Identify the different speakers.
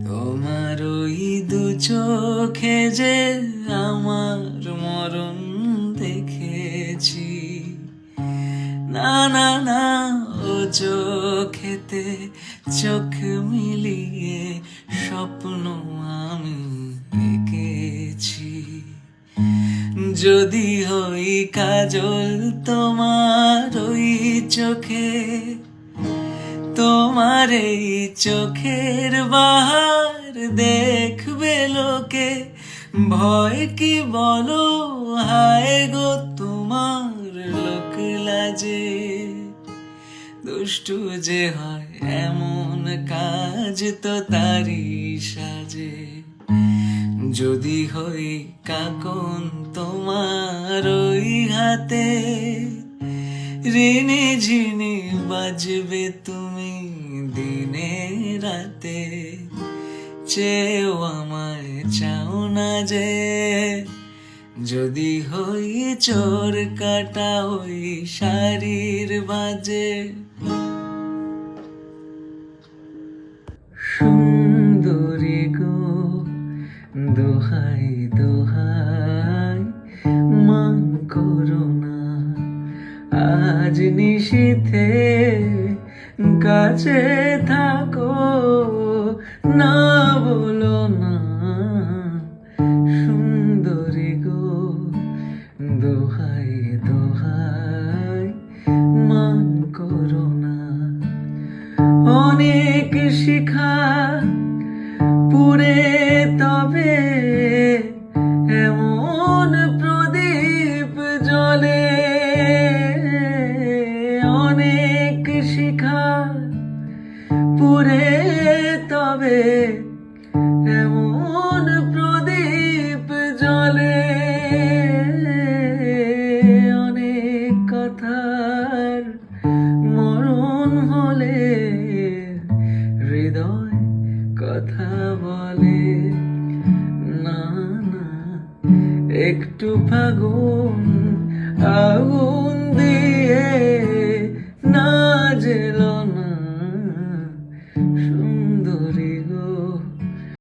Speaker 1: তোমার ওই দু চোখে যে আমার মরণ দেখেছি। না না না, ও চোখেতে চোখ মিলিয়ে স্বপ্ন আমি এঁকেছি। যদি হই কাজল তোমার ওই চোখে, তোমার এই চোখের বাহার দেখবে লোকে, ভয় কি বলো হায় গো তোমার লোক লাজে। দুষ্টু যে হয় এমন কাজ তো তারি সাজে। যদি হই কাকন তোমার ওই হাতে, ঋণে ঝিনে বাজবে তুমি দিনে রাতে। চেয়েও আমায় চাও না যে, যদি হই চোর কাটা ওই শাড়ির বাজে। সুন্দরী গো দোহাই দোহাই মান করো না, আজ নিশীথে কাছে থাকো, না বলো না। সুন্দরী গো দোহাই দোহাই মান করো না। অনেক শিখা পুরে তবে এমন প্রদীপ জ্বলে। অনেক শিখা পুরে তবে এমন প্রদীপ জ্বলে। অনেক কথার মরণ হলে হৃদয় কথা বলে। না না, একটু ফাগুন আগুন দিয়ে